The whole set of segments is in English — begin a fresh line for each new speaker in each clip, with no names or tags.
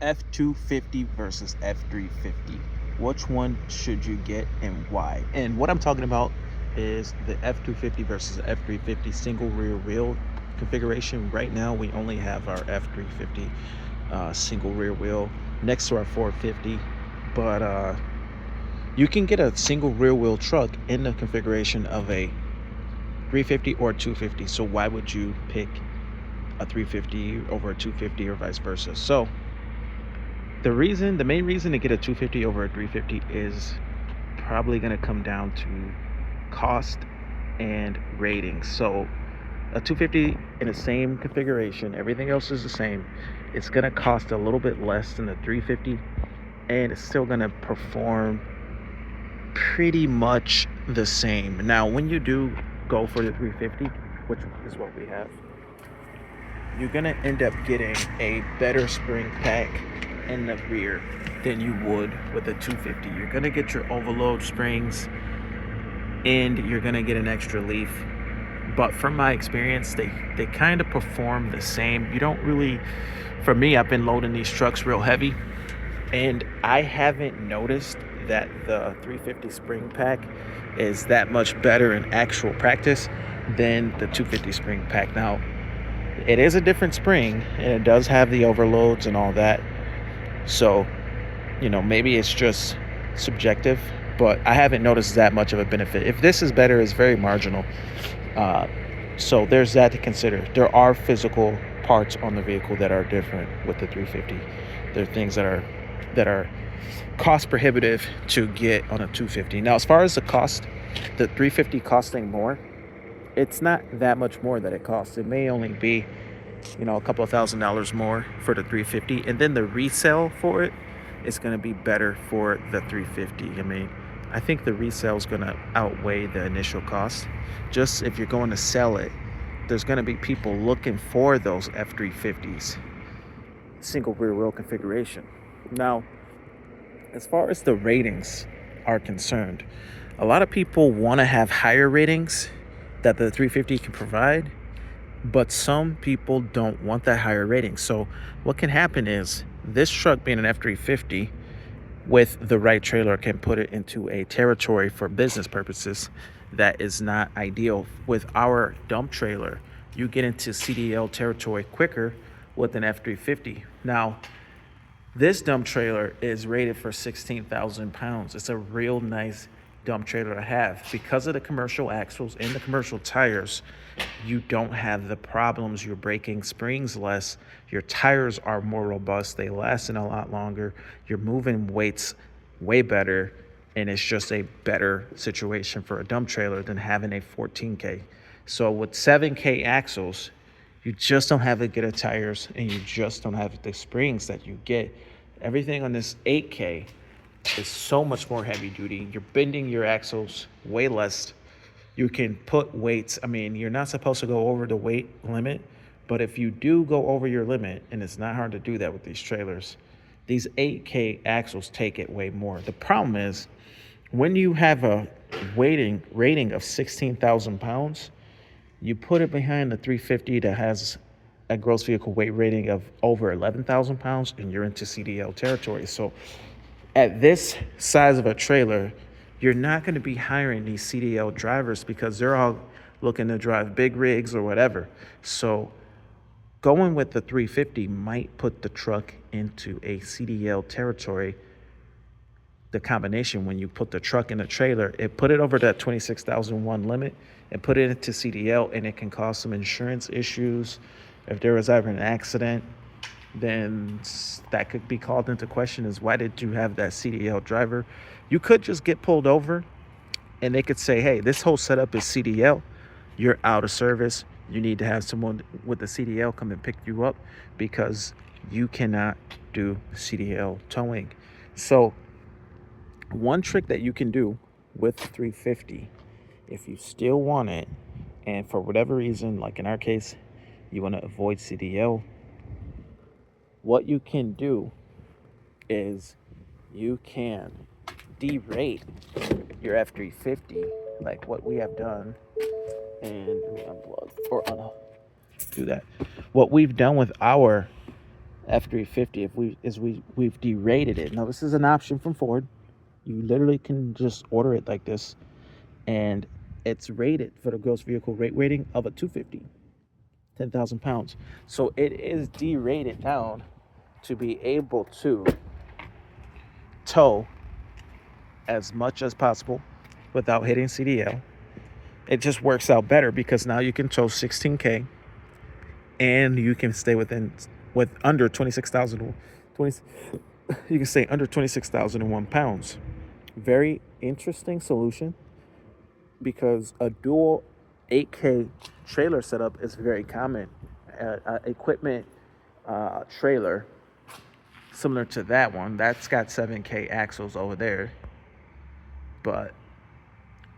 F-250 versus F-350. Which one should you get and why? And what I'm talking about is the F-250 versus F-350 single rear wheel configuration. Right now, we only have our F-350 single rear wheel next to our 450, but you can get a single rear wheel truck in the configuration of a 350 or 250. So why would you pick a 350 over a 250 or vice versa? So the main reason to get a 250 over a 350 is probably going to come down to cost and rating. So a 250 in the same configuration, everything else is the same. It's going to cost a little bit less than the 350, and it's still going to perform pretty much the same. Now, when you do go for the 350, which is what we have, you're gonna end up getting a better spring pack in the rear than you would with a 250. You're gonna get your overload springs and you're gonna get an extra leaf. But from my experience, they kind of perform the same. You don't really, for me, I've been loading these trucks real heavy, and I haven't noticed that the 350 spring pack is that much better in actual practice than the 250 spring pack. Now, it is a different spring and it does have the overloads and all that. So, maybe it's just subjective, but I haven't noticed that much of a benefit. If this is better, it's very marginal. Uh, so there's that to consider. There are physical parts on the vehicle that are different with the 350. There are things that are cost prohibitive to get on a 250. Now, as far as the cost, the 350 costing more, it's not that much more that it costs. It may only be, a couple of $1,000s more for the 350, and then the resale for it is going to be better for the 350. I mean, I think the resale is going to outweigh the initial cost. Just if you're going to sell it, there's going to be people looking for those F350s, single rear wheel configuration. Now, as far as the ratings are concerned, a lot of people want to have higher ratings that the 350 can provide, but some people don't want that higher rating. So what can happen is this truck, being an F350 with the right trailer, can put it into a territory for business purposes that is not ideal. With our dump trailer, you get into CDL territory quicker with an F350. Now, this dump trailer is rated for 16,000 pounds. It's a real nice dump trailer to have. Because of the commercial axles and the commercial tires, you don't have the problems. You're breaking springs less. Your tires are more robust. They last a lot longer. You're moving weights way better. And it's just a better situation for a dump trailer than having a 14K. So with 7K axles, you just don't have the good tires and you just don't have the springs that you get. Everything on this 8K is so much more heavy duty. You're bending your axles way less. You can put weights. I mean, you're not supposed to go over the weight limit, but if you do go over your limit, and it's not hard to do that with these trailers, these 8K axles take it way more. The problem is when you have a rating of 16,000 pounds, you put it behind the 350 that has a gross vehicle weight rating of over 11,000 pounds, and you're into CDL territory. So at this size of a trailer, you're not going to be hiring these CDL drivers because they're all looking to drive big rigs or whatever. So going with the 350 might put the truck into a CDL territory. The combination, when you put the truck in a trailer, it put it over that 26,001 limit and put it into CDL, and it can cause some insurance issues. If there was ever an accident, then that could be called into question, is why did you have that CDL driver? You could just get pulled over and they could say, hey, this whole setup is CDL. You're out of service. You need to have someone with the CDL come and pick you up because you cannot do CDL towing. So one trick that you can do with 350, if you still want it, and for whatever reason, like in our case, you want to avoid CDL, what you can do is you can derate your F350, like what we have done, and let me unplug or do that. What we've done with our F-350 we've derated it. Now this is an option from Ford. You literally can just order it like this, and it's rated for the gross vehicle weight rating of a 250, 10,000 pounds. So it is derated down to be able to tow as much as possible without hitting CDL. It just works out better because now you can tow 16K and you can stay with under 26,000. You can stay under 26,001 pounds. Very interesting solution, because a dual 8K trailer setup is very common. Equipment trailer similar to that one, that's got 7K axles over there, but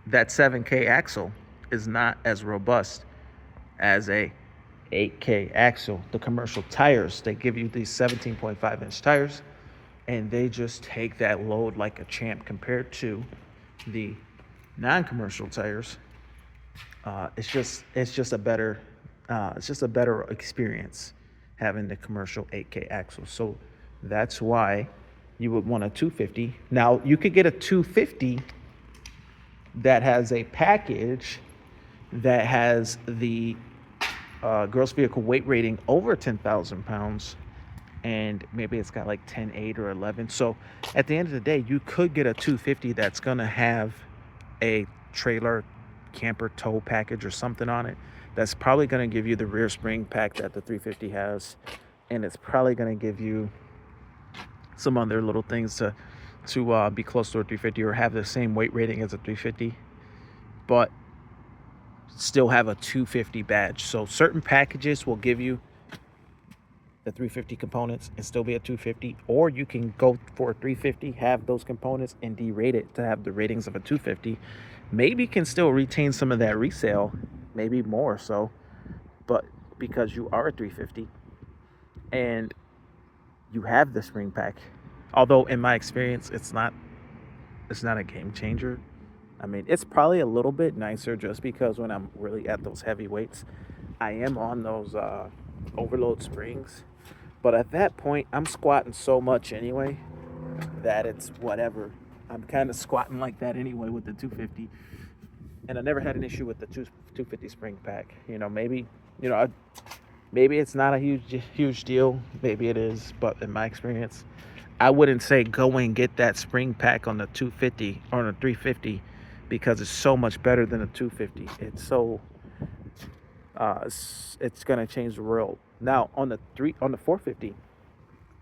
that 7K axle is not as robust as a 8K axle. The commercial tires, they give you these 17.5-inch tires, and they just take that load like a champ compared to the non-commercial tires. It's just a better experience having the commercial 8K axle. So that's why you would want a 250. Now you could get a 250 that has a package that has the gross vehicle weight rating over 10,000 pounds, and maybe it's got like 10, 8, or 11. So at the end of the day, you could get a 250 that's gonna have a trailer camper tow package or something on it that's probably going to give you the rear spring pack that the 350 has, and it's probably going to give you some other little things to be close to a 350 or have the same weight rating as a 350, but still have a 250 badge. So certain packages will give you the 350 components and still be a 250, or you can go for a 350, have those components, and derate it to have the ratings of a 250. Maybe can still retain some of that resale, maybe more so, but because you are a 350 and you have the spring pack, although in my experience it's not a game changer. I mean, it's probably a little bit nicer just because when I'm really at those heavy weights, I am on those overload springs, but at that point I'm squatting so much anyway that it's whatever. I'm kind of squatting like that anyway with the 250, and I never had an issue with the 250 spring pack. Maybe it's not a huge deal, maybe it is, but in my experience, I wouldn't say go and get that spring pack on the 250 or on the 350, because it's so much better than a 250. It's so it's gonna change the world. Now on the 450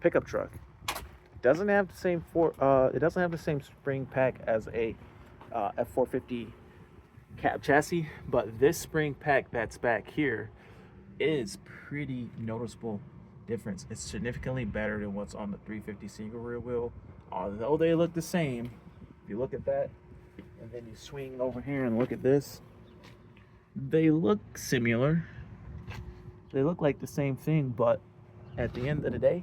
pickup truck, doesn't have the same it doesn't have the same spring pack as a F450 cab chassis, but this spring pack that's back here is pretty noticeable difference. It's significantly better than what's on the 350 single rear wheel, although they look the same. If you look at that and then you swing over here and look at this, they look similar, they look like the same thing, but at the end of the day,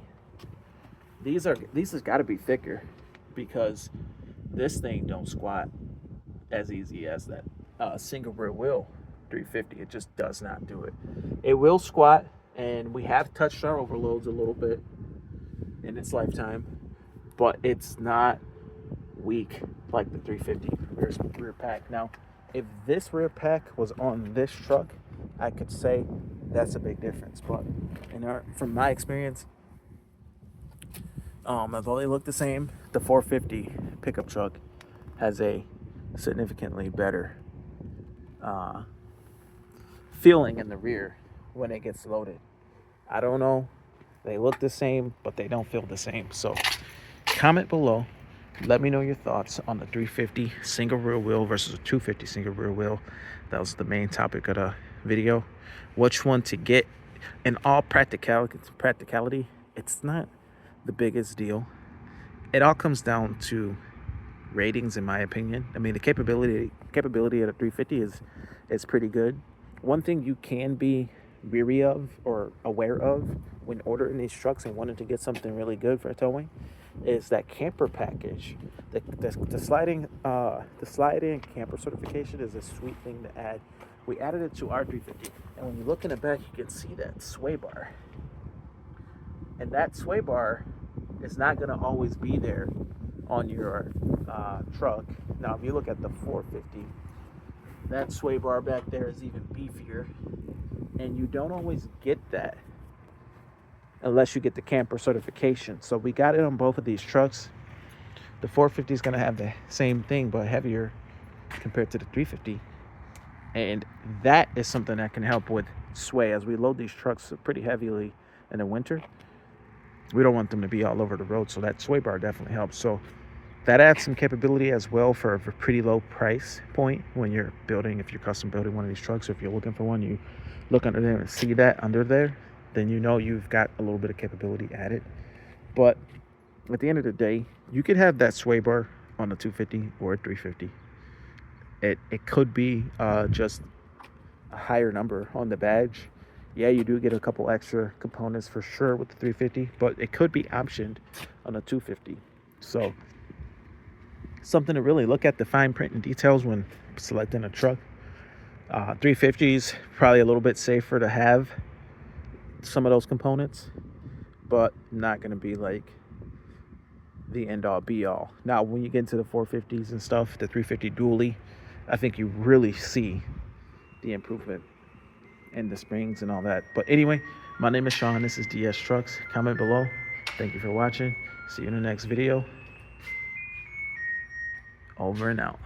these has got to be thicker, because this thing don't squat as easy as that single rear wheel 350. It just does not do it. It will squat, and we have touched our overloads a little bit in its lifetime, but it's not weak like the 350 rear pack. Now, if this rear pack was on this truck, I could say that's a big difference, but from my experience, although they look the same, the 450 pickup truck has a significantly better feeling in the rear when it gets loaded. I don't know, they look the same, but they don't feel the same. So comment below, let me know your thoughts on the 350 single rear wheel versus a 250 single rear wheel. That was the main topic of the video. Which one to get? In all practicality, it's not the biggest deal. It all comes down to ratings, in my opinion. I mean, the capability of the 350 is pretty good. One thing you can be weary of or aware of when ordering these trucks and wanting to get something really good for towing is that camper package. The sliding camper certification is a sweet thing to add. We added it to our 350, and when you look in the back, you can see that sway bar. And that sway bar is not going to always be there on your truck. Now, if you look at the 450, that sway bar back there is even beefier, and you don't always get that unless you get the camper certification. So we got it on both of these trucks. The 450 is going to have the same thing but heavier compared to the 350, and that is something that can help with sway. As we load these trucks pretty heavily in the winter, we don't want them to be all over the road, so that sway bar definitely helps. So that adds some capability as well for a pretty low price point when you're building, if you're custom building one of these trucks, or if you're looking for one, you look under there and see that under there, then you know you've got a little bit of capability added. But at the end of the day, you could have that sway bar on a 250 or a 350. It could be just a higher number on the badge. Yeah, you do get a couple extra components for sure with the 350, but it could be optioned on a 250. So something to really look at, the fine print and details when selecting a truck. 350s probably a little bit safer to have some of those components, but not going to be like the end all be all. Now, when you get into the 450s and stuff, the 350 dually, I think you really see the improvement in the springs and all that. But anyway, my name is Sean. This is DS Trucks. Comment below. Thank you for watching. See you in the next video. Over and out.